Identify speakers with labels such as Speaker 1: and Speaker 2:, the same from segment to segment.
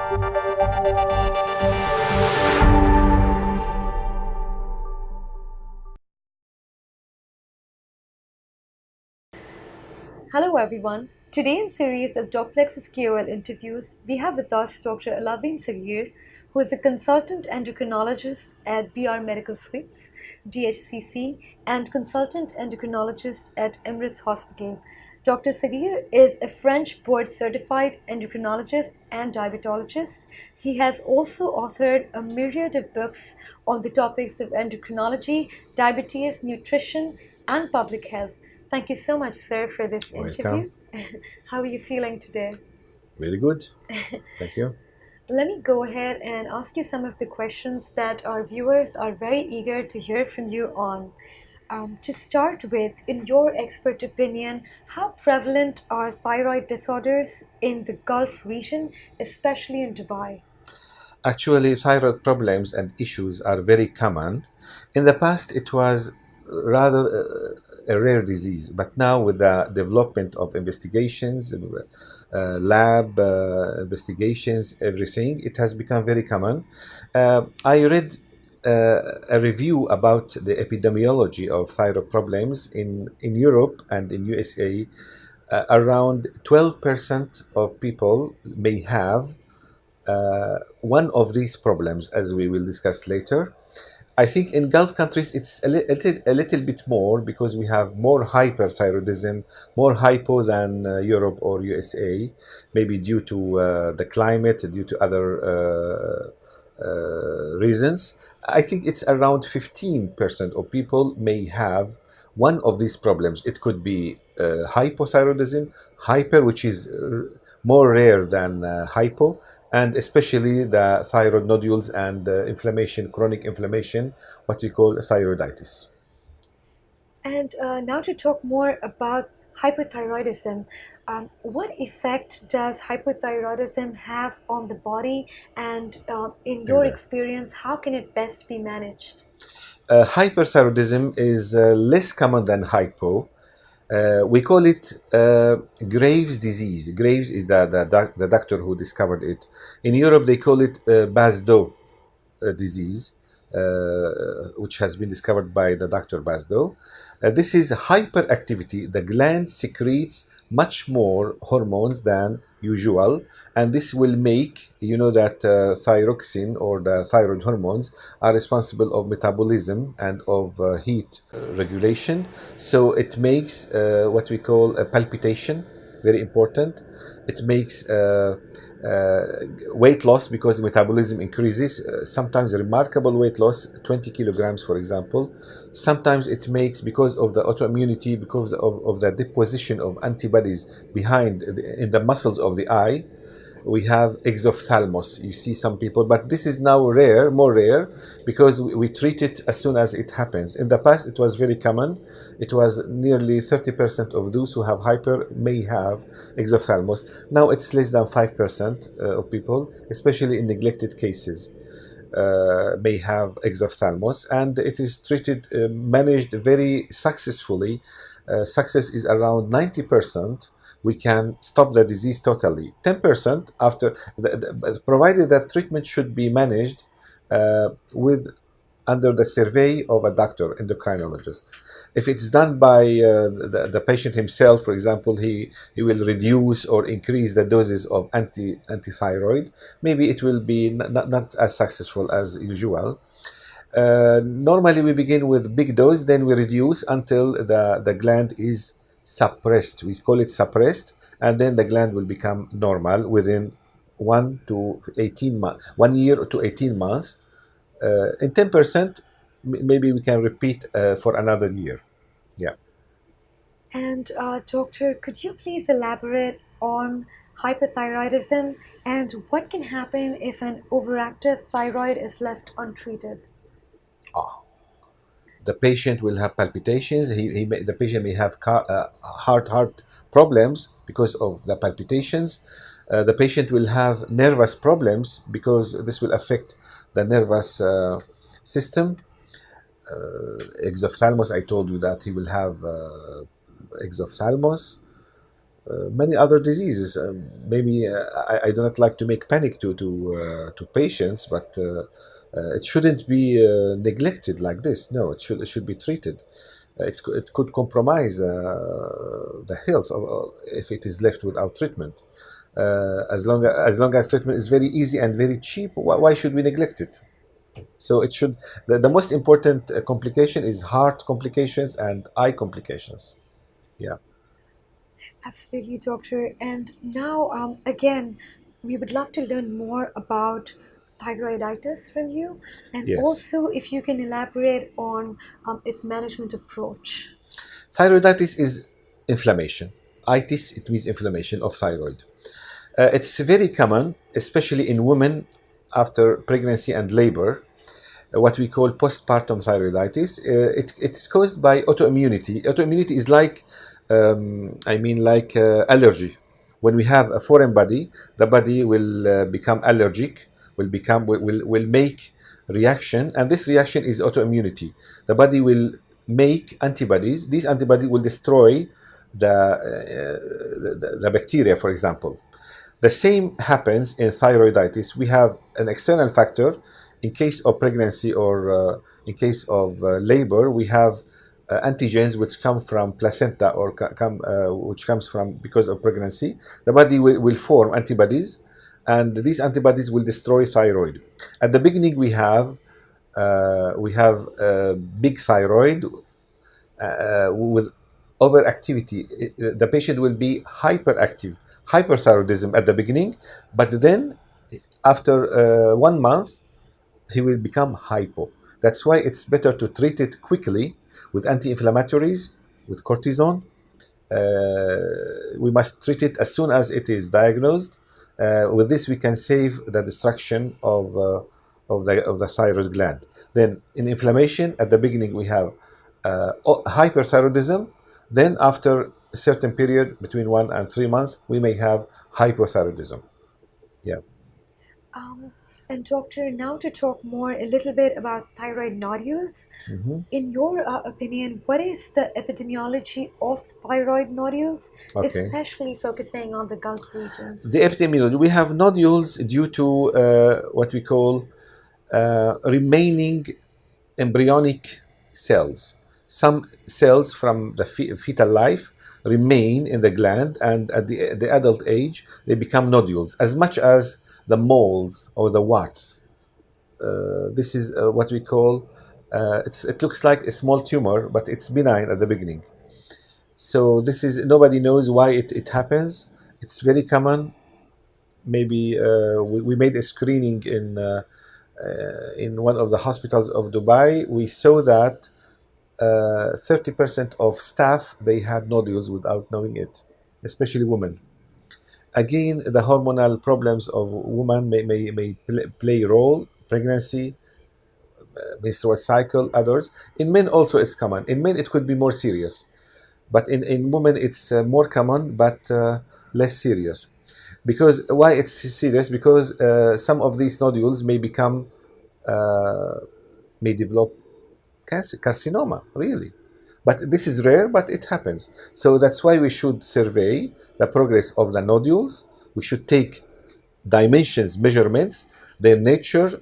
Speaker 1: Hello everyone. Today in series of Doplex's KOL interviews, we have with us Dr. Alaeddin Saghir, who is a consultant endocrinologist at BR Medical Suites, DHCC, and consultant endocrinologist at Emirates Hospital. Dr. Saghir is a French board certified endocrinologist and diabetologist. He has also authored a myriad of books on the topics of endocrinology, diabetes, nutrition, and public health. Thank you so much, sir, for this interview.
Speaker 2: Welcome.
Speaker 1: How are you feeling today?
Speaker 2: Very good. Thank you.
Speaker 1: Let me go ahead and ask you some of the questions that our viewers are very eager to hear from you on. To start with, in your expert opinion, how prevalent are thyroid disorders in the Gulf region, especially in Dubai?
Speaker 2: Actually, thyroid problems and issues are very common. In the past, it was rather a rare disease, but now with the development of investigations, lab investigations, everything, it has become very common. I read a review about the epidemiology of thyroid problems in Europe and in USA. Around 12% of people may have one of these problems, as we will discuss later. I think in Gulf countries it's a little bit more because we have more hyperthyroidism, more hypo than Europe or USA, maybe due to the climate, due to other reasons. I think it's around 15% of people may have one of these problems. It could be hypothyroidism, hyper, which is more rare than hypo, and especially the thyroid nodules and inflammation, chronic inflammation, what we call thyroiditis.
Speaker 1: And now to talk more about hyperthyroidism. What effect does hyperthyroidism have on the body? And in your
Speaker 2: Exactly.
Speaker 1: experience, how can it best be managed?
Speaker 2: Hyperthyroidism is less common than hypo. We call it Graves' disease. Graves is the doctor who discovered it. In Europe, they call it Basdo disease, which has been discovered by the Dr. Basdo. This is hyperactivity. The gland secretes much more hormones than usual, and this will make, you know, that thyroxine or the thyroid hormones are responsible of metabolism and of heat regulation. So it makes what we call a palpitation, very important. It makes weight loss because metabolism increases, sometimes remarkable weight loss, 20 kilograms for example. Sometimes it makes, because of the autoimmunity, because of the deposition of antibodies behind in the muscles of the eye, we have exophthalmos. You see some people, but this is now rare, more rare, because we treat it as soon as it happens. In the past, it was very common. It was nearly 30% of those who have hyper may have exophthalmos. Now it's less than 5% of people, especially in neglected cases, may have exophthalmos, and it is treated, managed very successfully. Success is around 90%. We can stop the disease totally. 10% after, provided that treatment should be managed with under the survey of a doctor, endocrinologist. If it's done by the patient himself, for example, he will reduce or increase the doses of antithyroid. Maybe it will be not as successful as usual. Normally, we begin with big dose, then we reduce until the gland is suppressed. We call it suppressed, and then the gland will become normal within 1 to 18 months, 1 year to 18 months. In 10%, maybe we can repeat for another year. Yeah.
Speaker 1: And doctor, could you please elaborate on hyperthyroidism and what can happen if an overactive thyroid is left untreated?
Speaker 2: Ah. The patient will have palpitations. The patient may have heart problems because of the palpitations. The patient will have nervous problems because this will affect the nervous system. Exophthalmos, I told you that he will have exophthalmos. many other diseases. Maybe I do not like to make panic to patients, but it shouldn't be neglected like this. No, it should be treated. It could compromise the health if it is left without treatment. As long as treatment is very easy and very cheap, why should we neglect it? So it should. The most important complication is heart complications and eye complications. Yeah.
Speaker 1: Absolutely, doctor. And now, again, we would love to learn more about thyroiditis from you, and
Speaker 2: Yes.
Speaker 1: also if you can elaborate on its management approach.
Speaker 2: Thyroiditis is inflammation. Itis, it means inflammation of thyroid. It's very common, especially in women after pregnancy and labor, what we call postpartum thyroiditis. It's caused by autoimmunity. Autoimmunity is like, allergy. When we have a foreign body, the body will become allergic, will make reaction, and this reaction is autoimmunity. The body will make antibodies. These antibodies will destroy the bacteria, for example. The same happens in thyroiditis. We have an external factor. In case of pregnancy or in case of labor, we have antigens which come from placenta or which comes from because of pregnancy. The body will form antibodies, and these antibodies will destroy thyroid. At the beginning, we have big thyroid with overactivity. The patient will be hyperactive, hyperthyroidism at the beginning, but then after 1 month, he will become hypo. That's why it's better to treat it quickly with anti-inflammatories, with cortisone. We must treat it as soon as it is diagnosed. With this, we can save the destruction of the thyroid gland. Then, in inflammation, at the beginning we have hyperthyroidism. Then, after a certain period between 1 and 3 months, we may have hypothyroidism. Yeah.
Speaker 1: Um, and doctor, now to talk more a little bit about thyroid nodules.
Speaker 2: Mhm.
Speaker 1: In your opinion, what is the epidemiology of thyroid nodules,
Speaker 2: Okay.
Speaker 1: especially focusing on the Gulf regions?
Speaker 2: The epidemiology, we have nodules due to what we call remaining embryonic cells. Some cells from the fetal life remain in the gland, and at the adult age, they become nodules, as much as the moles or the warts. This is what we call, it looks like a small tumor, but it's benign at the beginning. So this is, nobody knows why it happens. It's very common. Maybe we made a screening in one of the hospitals of Dubai. We saw that 30% of staff, they had nodules without knowing it, especially women. Again, the hormonal problems of women may play a role. Pregnancy, menstrual cycle, others. In men also it's common. In men it could be more serious, but in women it's more common but less serious. Because why it's serious? Because some of these nodules uh, may develop cancer, carcinoma, really. But this is rare, but it happens. So that's why we should survey the progress of the nodules. We should take dimensions, measurements, their nature,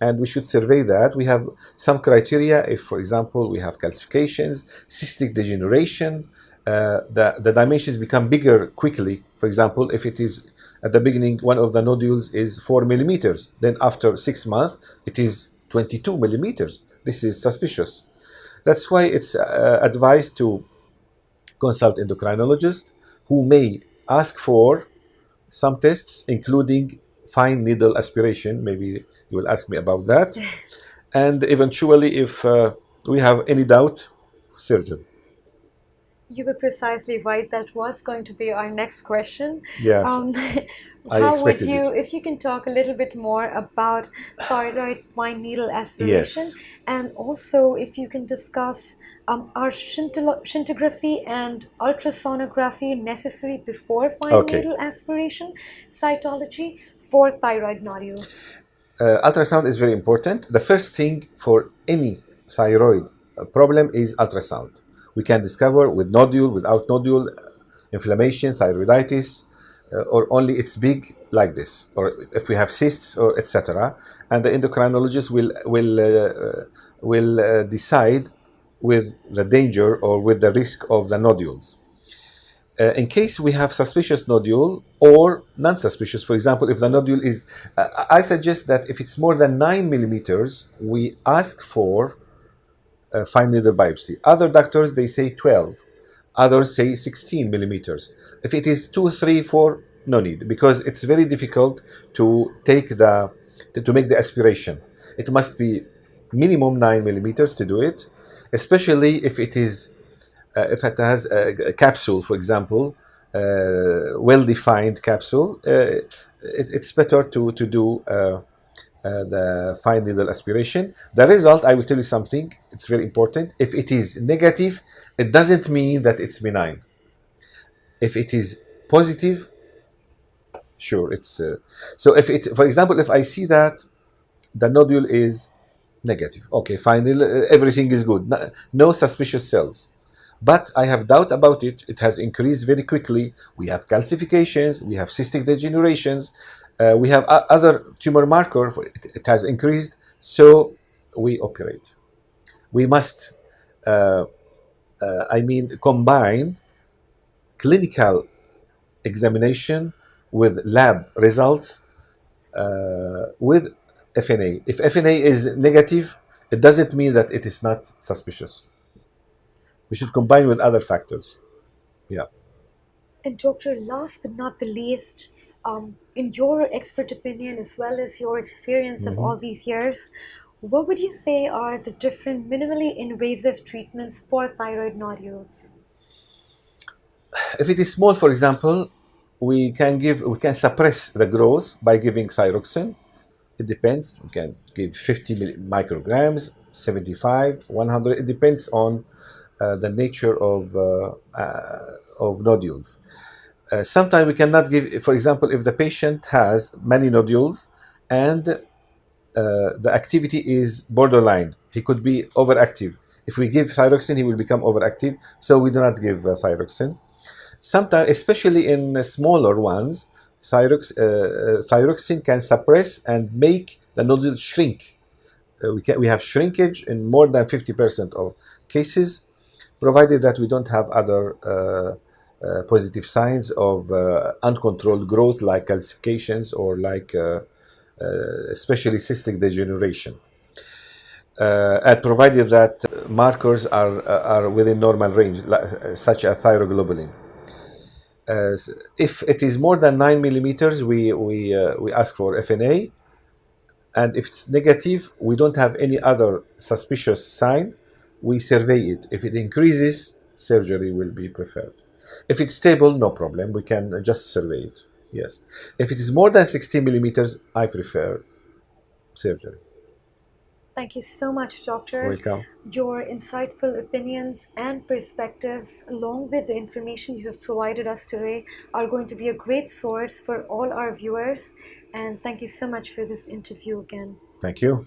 Speaker 2: and we should survey that. We have some criteria. If, for example, we have calcifications, cystic degeneration, the dimensions become bigger quickly. For example, if it is at the beginning, one of the nodules is 4 millimeters, then after 6 months, it is 22 millimeters. This is suspicious. That's why it's advised to consult endocrinologist, who may ask for some tests, including fine needle aspiration. Maybe you will ask me about that. And eventually, if we have any doubt, surgeon.
Speaker 1: You were precisely right. That was going to be our next question.
Speaker 2: Yes,
Speaker 1: Um,
Speaker 2: I
Speaker 1: how would
Speaker 2: expected
Speaker 1: you,
Speaker 2: it.
Speaker 1: if you can talk a little bit more about thyroid fine needle aspiration,
Speaker 2: Yes.
Speaker 1: and also if you can discuss are scintigraphy and ultrasonography necessary before fine
Speaker 2: Okay.
Speaker 1: needle aspiration cytology for thyroid nodules?
Speaker 2: Ultrasound is very important. The first thing for any thyroid problem is ultrasound. We can discover with nodule, without nodule. inflammation, thyroiditis, or only it's big like this, or if we have cysts or etc. And the endocrinologist will decide with the danger or with the risk of the nodules. In case we have suspicious nodule or non-suspicious, for example, if the nodule is, I suggest that if it's more than 9 millimeters, we ask for a fine needle biopsy. Other doctors, they say 12. Others say 16 millimeters. If it is 2, 3, 4, no need, because it's very difficult to to make the aspiration. It must be minimum 9 millimeters to do it, especially if it has a capsule, for example, well-defined capsule. It's better to do the fine needle aspiration. The result, I will tell you something, it's very important. If it is negative, it doesn't mean that it's benign. If it is positive, sure, it's so if it, for example, if I see that the nodule is negative, okay, fine, everything is good, no suspicious cells, but I have doubt about it. It has increased very quickly. We have calcifications, we have cystic degenerations, we have other tumor marker. It has increased, so we operate. We must, combine clinical examination with lab results with FNA. If FNA is negative, it doesn't mean that it is not suspicious. We should combine with other factors. Yeah.
Speaker 1: And doctor, last but not the least, in your expert opinion as well as your experience of all these years, what would you say are the different minimally invasive treatments for thyroid nodules?
Speaker 2: If it is small, for example, we can suppress the growth by giving thyroxine. It depends. We can give 50 micrograms, 75, 100. It depends on the nature of nodules. Sometimes we cannot give, for example, if the patient has many nodules and the activity is borderline, he could be overactive. If we give thyroxine, he will become overactive, so we do not give thyroxine. Sometimes, especially in smaller ones, thyroxine can suppress and make the nodule shrink. We have shrinkage in more than 50% of cases, provided that we don't have other positive signs of uncontrolled growth like calcifications or like especially cystic degeneration. And provided that markers are within normal range, such as thyroglobulin. If it is more than 9 millimeters, we ask for FNA, and if it's negative, we don't have any other suspicious sign, we survey it. If it increases, surgery will be preferred. If it's stable, no problem, we can just survey it. Yes. If it is more than 16 millimeters, I prefer surgery.
Speaker 1: Thank you so much, doctor.
Speaker 2: Welcome.
Speaker 1: Your insightful opinions and perspectives, along with the information you have provided us today, are going to be a great source for all our viewers. And thank you so much for this interview again.
Speaker 2: Thank you.